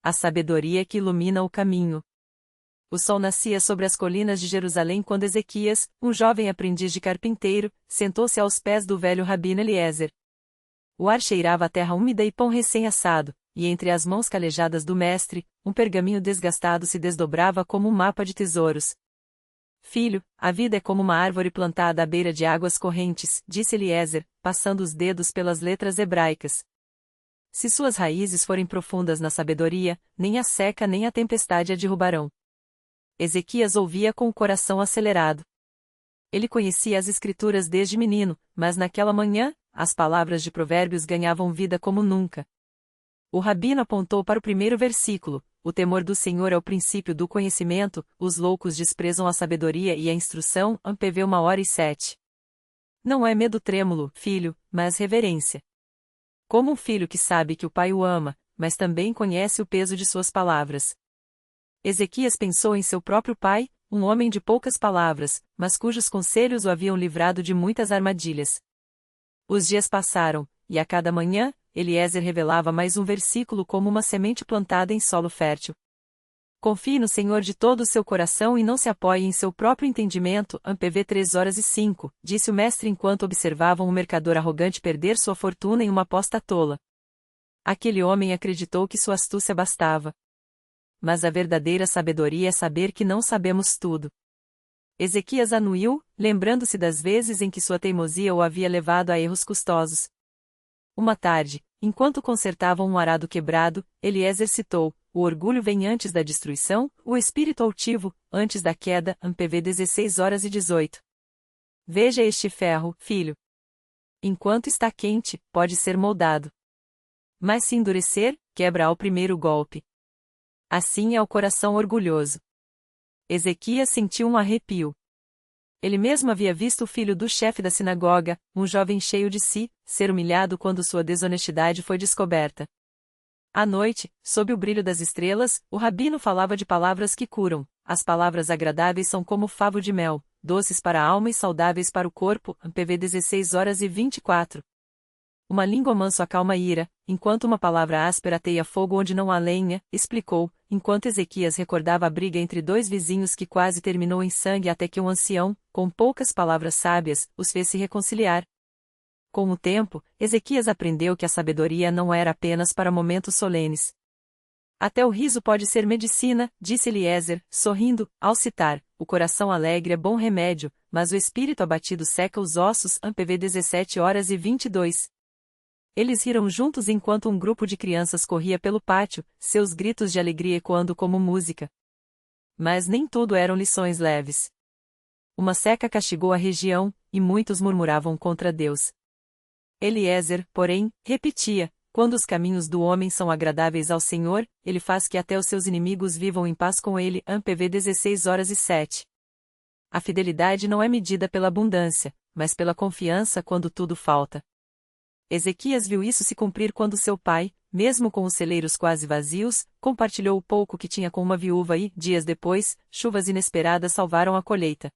A sabedoria que ilumina o caminho. O sol nascia sobre as colinas de Jerusalém quando Ezequias, um jovem aprendiz de carpinteiro, sentou-se aos pés do velho Rabino Eliezer. O ar cheirava a terra úmida e pão recém-assado, e entre as mãos calejadas do mestre, um pergaminho desgastado se desdobrava como um mapa de tesouros. Filho, a vida é como uma árvore plantada à beira de águas correntes, disse Eliezer, passando os dedos pelas letras hebraicas. Se suas raízes forem profundas na sabedoria, nem a seca nem a tempestade a derrubarão. Ezequias ouvia com o coração acelerado. Ele conhecia as escrituras desde menino, mas naquela manhã, as palavras de Provérbios ganhavam vida como nunca. O rabino apontou para o primeiro versículo: o temor do Senhor é o princípio do conhecimento, os loucos desprezam a sabedoria e a instrução. PV 1h07. Não é medo trêmulo, filho, mas reverência. Como um filho que sabe que o pai o ama, mas também conhece o peso de suas palavras. Ezequias pensou em seu próprio pai, um homem de poucas palavras, mas cujos conselhos o haviam livrado de muitas armadilhas. Os dias passaram, e a cada manhã, Eliezer revelava mais um versículo como uma semente plantada em solo fértil. Confie no Senhor de todo o seu coração e não se apoie em seu próprio entendimento. PV 3h05, disse o mestre enquanto observavam um mercador arrogante perder sua fortuna em uma aposta tola. Aquele homem acreditou que sua astúcia bastava. Mas a verdadeira sabedoria é saber que não sabemos tudo. Ezequias anuiu, lembrando-se das vezes em que sua teimosia o havia levado a erros custosos. Uma tarde, enquanto consertavam um arado quebrado, Eliezer citou: o orgulho vem antes da destruição, o espírito altivo, antes da queda. PV 16h18. Veja este ferro, filho. Enquanto está quente, pode ser moldado. Mas se endurecer, quebra ao primeiro golpe. Assim é o coração orgulhoso. Ezequias sentiu um arrepio. Ele mesmo havia visto o filho do chefe da sinagoga, um jovem cheio de si, ser humilhado quando sua desonestidade foi descoberta. À noite, sob o brilho das estrelas, o rabino falava de palavras que curam. As palavras agradáveis são como favo de mel, doces para a alma e saudáveis para o corpo. PV 16h24. Uma língua mansa acalma a ira, enquanto uma palavra áspera ateia fogo onde não há lenha, explicou, enquanto Ezequias recordava a briga entre dois vizinhos que quase terminou em sangue até que um ancião, com poucas palavras sábias, os fez se reconciliar. Com o tempo, Ezequias aprendeu que a sabedoria não era apenas para momentos solenes. Até o riso pode ser medicina, disse Eliezer, sorrindo, ao citar: o coração alegre é bom remédio, mas o espírito abatido seca os ossos. PV 17h22. Eles riram juntos enquanto um grupo de crianças corria pelo pátio, seus gritos de alegria ecoando como música. Mas nem tudo eram lições leves. Uma seca castigou a região, e muitos murmuravam contra Deus. Eliezer, porém, repetia: quando os caminhos do homem são agradáveis ao Senhor, ele faz que até os seus inimigos vivam em paz com ele. PV 16h07. A fidelidade não é medida pela abundância, mas pela confiança quando tudo falta. Ezequias viu isso se cumprir quando seu pai, mesmo com os celeiros quase vazios, compartilhou o pouco que tinha com uma viúva e, dias depois, chuvas inesperadas salvaram a colheita.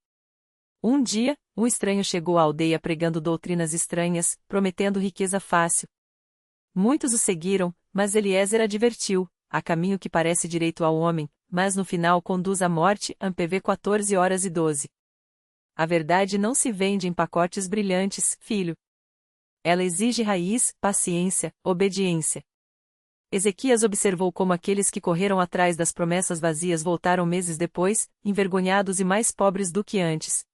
Um dia, um estranho chegou à aldeia pregando doutrinas estranhas, prometendo riqueza fácil. Muitos o seguiram, mas Eliezer advertiu: há caminho que parece direito ao homem, mas no final conduz à morte. PV 14h12. A verdade não se vende em pacotes brilhantes, filho. Ela exige raiz, paciência, obediência. Ezequias observou como aqueles que correram atrás das promessas vazias voltaram meses depois, envergonhados e mais pobres do que antes.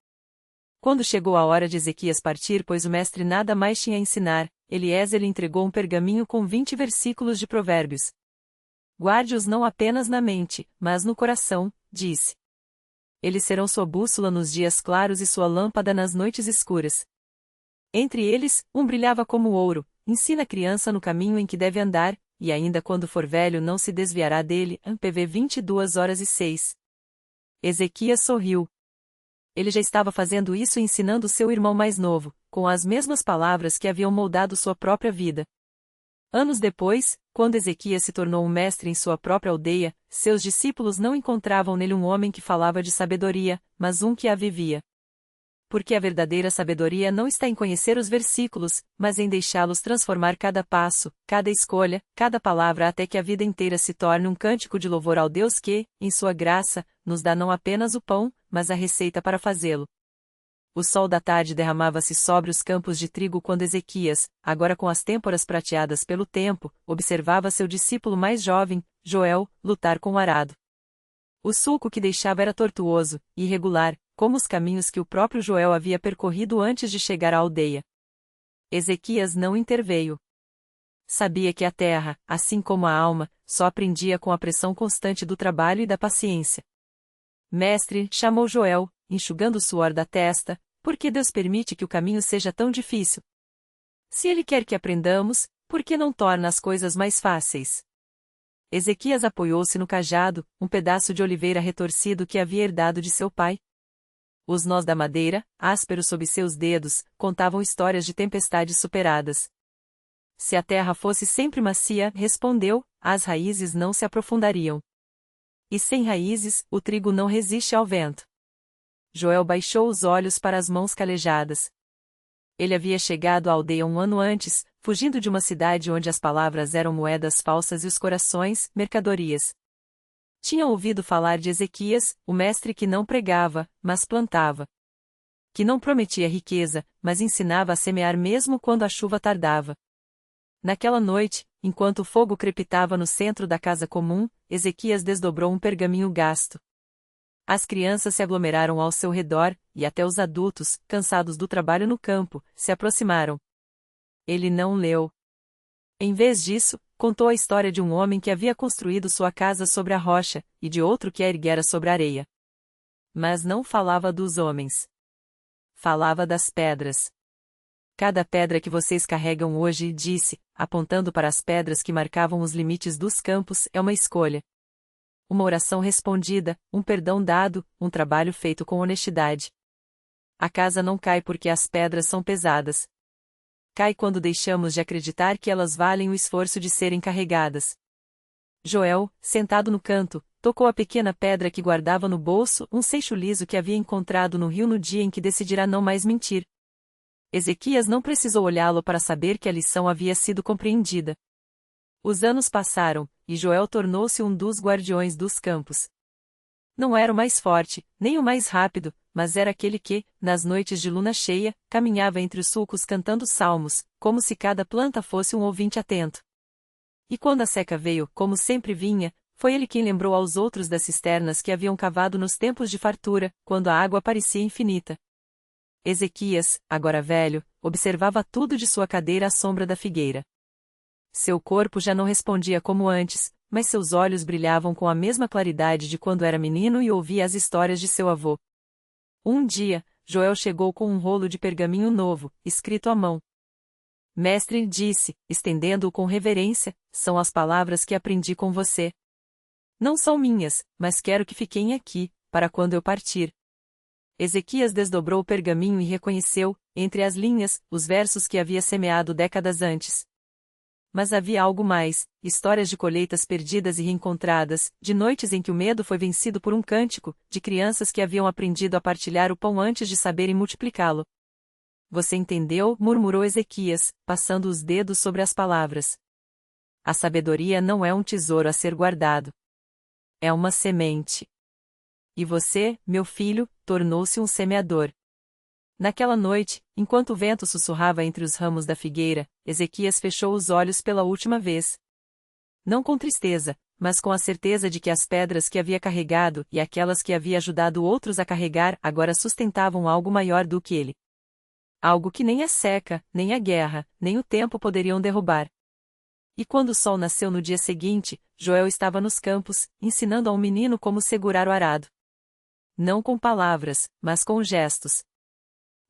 Quando chegou a hora de Ezequias partir, pois o mestre nada mais tinha a ensinar, Eliezer lhe entregou um pergaminho com 20 versículos de Provérbios. Guarde-os não apenas na mente, mas no coração, disse. Eles serão sua bússola nos dias claros e sua lâmpada nas noites escuras. Entre eles, um brilhava como ouro: ensina a criança no caminho em que deve andar, e ainda quando for velho não se desviará dele. PV 22h06. Ezequias sorriu. Ele já estava fazendo isso e ensinando seu irmão mais novo, com as mesmas palavras que haviam moldado sua própria vida. Anos depois, quando Ezequias se tornou um mestre em sua própria aldeia, seus discípulos não encontravam nele um homem que falava de sabedoria, mas um que a vivia. porque a verdadeira sabedoria não está em conhecer os versículos, mas em deixá-los transformar cada passo, cada escolha, cada palavra até que a vida inteira se torne um cântico de louvor ao Deus que, em sua graça, nos dá não apenas o pão, mas a receita para fazê-lo. O sol da tarde derramava-se sobre os campos de trigo quando Ezequias, agora com as têmporas prateadas pelo tempo, observava seu discípulo mais jovem, Joel, lutar com o arado. O sulco que deixava era tortuoso e irregular, como os caminhos que o próprio Joel havia percorrido antes de chegar à aldeia. Ezequias não interveio. Sabia que a terra, assim como a alma, só aprendia com a pressão constante do trabalho e da paciência. Mestre, chamou Joel, enxugando o suor da testa, por que Deus permite que o caminho seja tão difícil? Se Ele quer que aprendamos, por que não torna as coisas mais fáceis? Ezequias apoiou-se no cajado, um pedaço de oliveira retorcido que havia herdado de seu pai. Os nós da madeira, ásperos sob seus dedos, contavam histórias de tempestades superadas. Se a terra fosse sempre macia, respondeu, as raízes não se aprofundariam. E sem raízes, o trigo não resiste ao vento. Joel baixou os olhos para as mãos calejadas. Ele havia chegado à aldeia 1 ano antes, fugindo de uma cidade onde as palavras eram moedas falsas e os corações, mercadorias. Tinha ouvido falar de Ezequias, o mestre que não pregava, mas plantava. Que não prometia riqueza, mas ensinava a semear mesmo quando a chuva tardava. Naquela noite, enquanto o fogo crepitava no centro da casa comum, Ezequias desdobrou um pergaminho gasto. As crianças se aglomeraram ao seu redor, e até os adultos, cansados do trabalho no campo, se aproximaram. Ele não leu. Em vez disso, contou a história de um homem que havia construído sua casa sobre a rocha, e de outro que a erguera sobre a areia. Mas não falava dos homens. Falava das pedras. Cada pedra que vocês carregam hoje, disse, apontando para as pedras que marcavam os limites dos campos, é uma escolha. Uma oração respondida, um perdão dado, um trabalho feito com honestidade. A casa não cai porque as pedras são pesadas. Cai quando deixamos de acreditar que elas valem o esforço de serem carregadas. Joel, sentado no canto, tocou a pequena pedra que guardava no bolso, um seixo liso que havia encontrado no rio no dia em que decidira não mais mentir. Ezequias não precisou olhá-lo para saber que a lição havia sido compreendida. Os anos passaram, e Joel tornou-se um dos guardiões dos campos. Não era o mais forte, nem o mais rápido, mas era aquele que, nas noites de luna cheia, caminhava entre os sulcos cantando salmos, como se cada planta fosse um ouvinte atento. E quando a seca veio, como sempre vinha, foi ele quem lembrou aos outros das cisternas que haviam cavado nos tempos de fartura, quando a água parecia infinita. Ezequias, agora velho, observava tudo de sua cadeira à sombra da figueira. Seu corpo já não respondia como antes, mas seus olhos brilhavam com a mesma claridade de quando era menino e ouvia as histórias de seu avô. Um dia, Joel chegou com um rolo de pergaminho novo, escrito à mão. Mestre, disse, estendendo-o com reverência, são as palavras que aprendi com você. Não são minhas, mas quero que fiquem aqui, para quando eu partir. Ezequias desdobrou o pergaminho e reconheceu, entre as linhas, os versos que havia semeado décadas antes. Mas havia algo mais, histórias de colheitas perdidas e reencontradas, de noites em que o medo foi vencido por um cântico, de crianças que haviam aprendido a partilhar o pão antes de saberem multiplicá-lo. Você entendeu? Murmurou Ezequias, passando os dedos sobre as palavras. A sabedoria não é um tesouro a ser guardado. É uma semente. E você, meu filho, tornou-se um semeador. Naquela noite, enquanto o vento sussurrava entre os ramos da figueira, Ezequias fechou os olhos pela última vez. Não com tristeza, mas com a certeza de que as pedras que havia carregado e aquelas que havia ajudado outros a carregar agora sustentavam algo maior do que ele. Algo que nem a seca, nem a guerra, nem o tempo poderiam derrubar. E quando o sol nasceu no dia seguinte, Joel estava nos campos, ensinando a um menino como segurar o arado. Não com palavras, mas com gestos.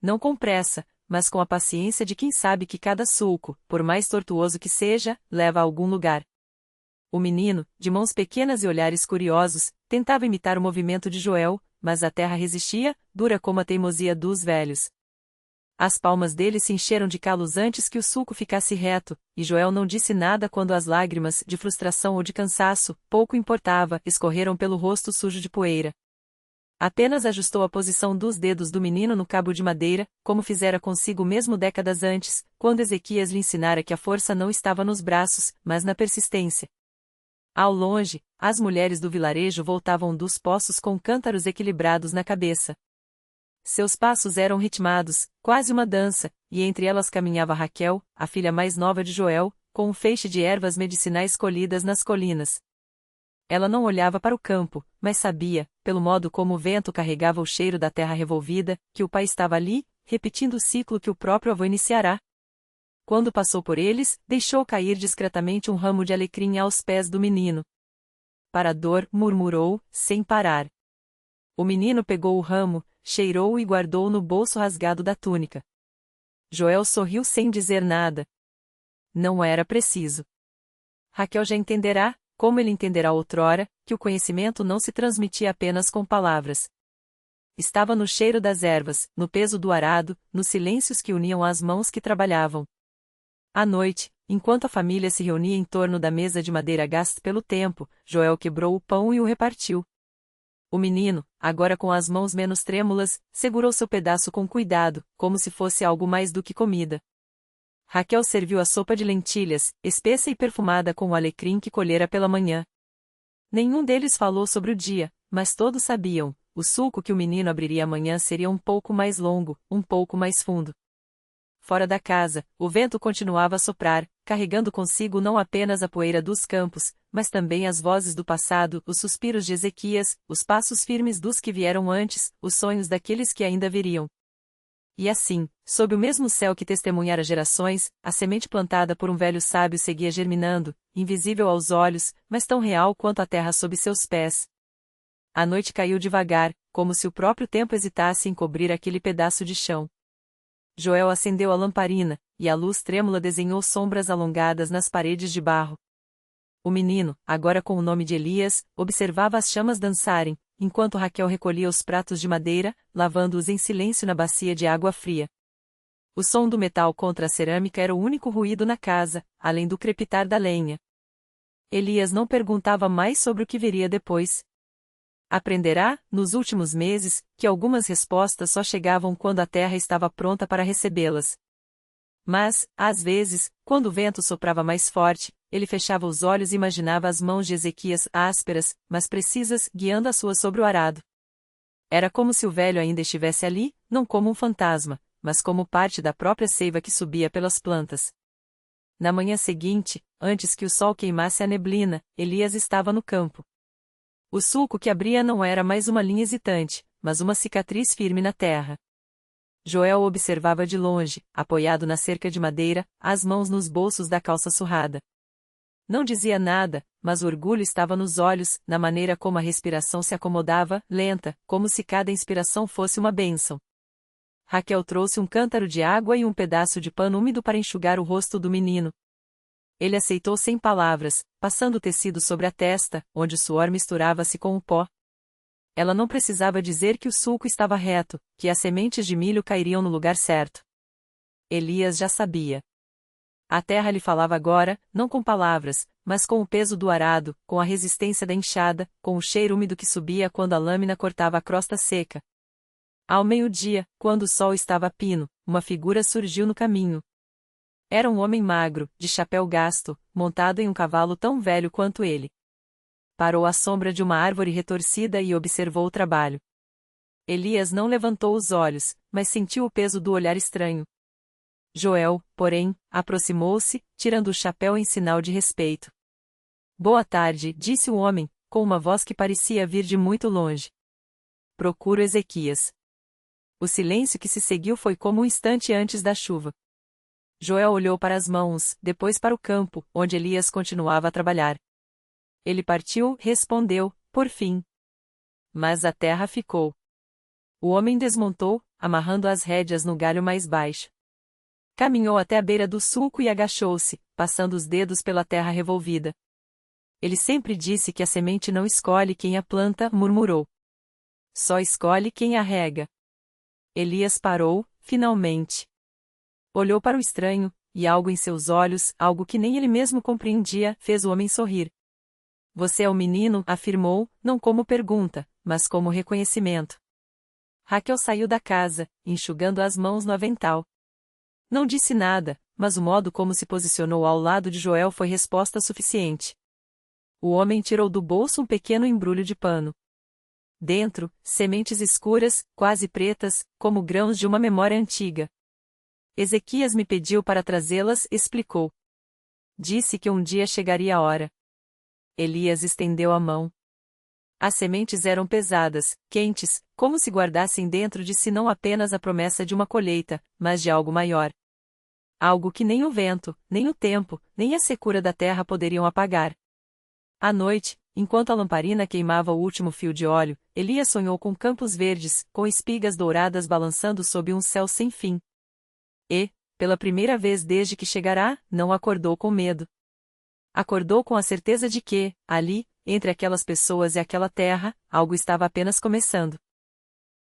Não com pressa, mas com a paciência de quem sabe que cada sulco, por mais tortuoso que seja, leva a algum lugar. O menino, de mãos pequenas e olhares curiosos, tentava imitar o movimento de Joel, mas a terra resistia, dura como a teimosia dos velhos. As palmas dele se encheram de calos antes que o sulco ficasse reto, e Joel não disse nada quando as lágrimas, de frustração ou de cansaço, pouco importava, escorreram pelo rosto sujo de poeira. Apenas ajustou a posição dos dedos do menino no cabo de madeira, como fizera consigo mesmo décadas antes, quando Ezequias lhe ensinara que a força não estava nos braços, mas na persistência. Ao longe, as mulheres do vilarejo voltavam dos poços com cântaros equilibrados na cabeça. Seus passos eram ritmados, quase uma dança, e entre elas caminhava Raquel, a filha mais nova de Joel, com um feixe de ervas medicinais colhidas nas colinas. Ela não olhava para o campo, mas sabia, pelo modo como o vento carregava o cheiro da terra revolvida, que o pai estava ali, repetindo o ciclo que o próprio avô iniciará. Quando passou por eles, deixou cair discretamente um ramo de alecrim aos pés do menino. Parador, murmurou, sem parar. O menino pegou o ramo, cheirou-o e guardou-o no bolso rasgado da túnica. Joel sorriu sem dizer nada. Não era preciso. Raquel já entenderá, como ele entenderá outrora, que o conhecimento não se transmitia apenas com palavras. Estava no cheiro das ervas, no peso do arado, nos silêncios que uniam as mãos que trabalhavam. À noite, enquanto a família se reunia em torno da mesa de madeira gasta pelo tempo, Joel quebrou o pão e o repartiu. O menino, agora com as mãos menos trêmulas, segurou seu pedaço com cuidado, como se fosse algo mais do que comida. Raquel serviu a sopa de lentilhas, espessa e perfumada com o alecrim que colhera pela manhã. Nenhum deles falou sobre o dia, mas todos sabiam, o sulco que o menino abriria amanhã seria um pouco mais longo, um pouco mais fundo. Fora da casa, o vento continuava a soprar, carregando consigo não apenas a poeira dos campos, mas também as vozes do passado, os suspiros de Ezequias, os passos firmes dos que vieram antes, os sonhos daqueles que ainda viriam. E assim, sob o mesmo céu que testemunhara gerações, a semente plantada por um velho sábio seguia germinando, invisível aos olhos, mas tão real quanto a terra sob seus pés. A noite caiu devagar, como se o próprio tempo hesitasse em cobrir aquele pedaço de chão. Joel acendeu a lamparina, e a luz trêmula desenhou sombras alongadas nas paredes de barro. O menino, agora com o nome de Elias, observava as chamas dançarem, enquanto Raquel recolhia os pratos de madeira, lavando-os em silêncio na bacia de água fria. O som do metal contra a cerâmica era o único ruído na casa, além do crepitar da lenha. Elias não perguntava mais sobre o que viria depois. Aprenderá, nos últimos meses, que algumas respostas só chegavam quando a terra estava pronta para recebê-las. Mas, às vezes, quando o vento soprava mais forte, ele fechava os olhos e imaginava as mãos de Ezequias ásperas, mas precisas, guiando as suas sobre o arado. Era como se o velho ainda estivesse ali, não como um fantasma, mas como parte da própria seiva que subia pelas plantas. Na manhã seguinte, antes que o sol queimasse a neblina, Elias estava no campo. O sulco que abria não era mais uma linha hesitante, mas uma cicatriz firme na terra. Joel observava de longe, apoiado na cerca de madeira, as mãos nos bolsos da calça surrada. Não dizia nada, mas o orgulho estava nos olhos, na maneira como a respiração se acomodava, lenta, como se cada inspiração fosse uma bênção. Raquel trouxe um cântaro de água e um pedaço de pano úmido para enxugar o rosto do menino. Ele aceitou sem palavras, passando o tecido sobre a testa, onde o suor misturava-se com o pó. Ela não precisava dizer que o sulco estava reto, que as sementes de milho cairiam no lugar certo. Elias já sabia. A terra lhe falava agora, não com palavras, mas com o peso do arado, com a resistência da enxada, com o cheiro úmido que subia quando a lâmina cortava a crosta seca. Ao meio-dia, quando o sol estava a pino, uma figura surgiu no caminho. Era um homem magro, de chapéu gasto, montado em um cavalo tão velho quanto ele. Parou à sombra de uma árvore retorcida e observou o trabalho. Elias não levantou os olhos, mas sentiu o peso do olhar estranho. Joel, porém, aproximou-se, tirando o chapéu em sinal de respeito. Boa tarde, disse o homem, com uma voz que parecia vir de muito longe. Procuro Ezequias. O silêncio que se seguiu foi como um instante antes da chuva. Joel olhou para as mãos, depois para o campo, onde Elias continuava a trabalhar. Ele partiu, respondeu, por fim. Mas a terra ficou. O homem desmontou, amarrando as rédeas no galho mais baixo. Caminhou até a beira do sulco e agachou-se, passando os dedos pela terra revolvida. Ele sempre disse que a semente não escolhe quem a planta, murmurou. Só escolhe quem a rega. Elias parou, finalmente. Olhou para o estranho, e algo em seus olhos, algo que nem ele mesmo compreendia, fez o homem sorrir. Você é o menino, afirmou, não como pergunta, mas como reconhecimento. Raquel saiu da casa, enxugando as mãos no avental. Não disse nada, mas o modo como se posicionou ao lado de Joel foi resposta suficiente. O homem tirou do bolso um pequeno embrulho de pano. Dentro, sementes escuras, quase pretas, como grãos de uma memória antiga. Ezequias me pediu para trazê-las, explicou. Disse que um dia chegaria a hora. Elias estendeu a mão. As sementes eram pesadas, quentes, como se guardassem dentro de si não apenas a promessa de uma colheita, mas de algo maior. Algo que nem o vento, nem o tempo, nem a secura da terra poderiam apagar. À noite, enquanto a lamparina queimava o último fio de óleo, Elias sonhou com campos verdes, com espigas douradas balançando sob um céu sem fim. E, pela primeira vez desde que chegará, não acordou com medo. Acordou com a certeza de que, ali, entre aquelas pessoas e aquela terra, algo estava apenas começando.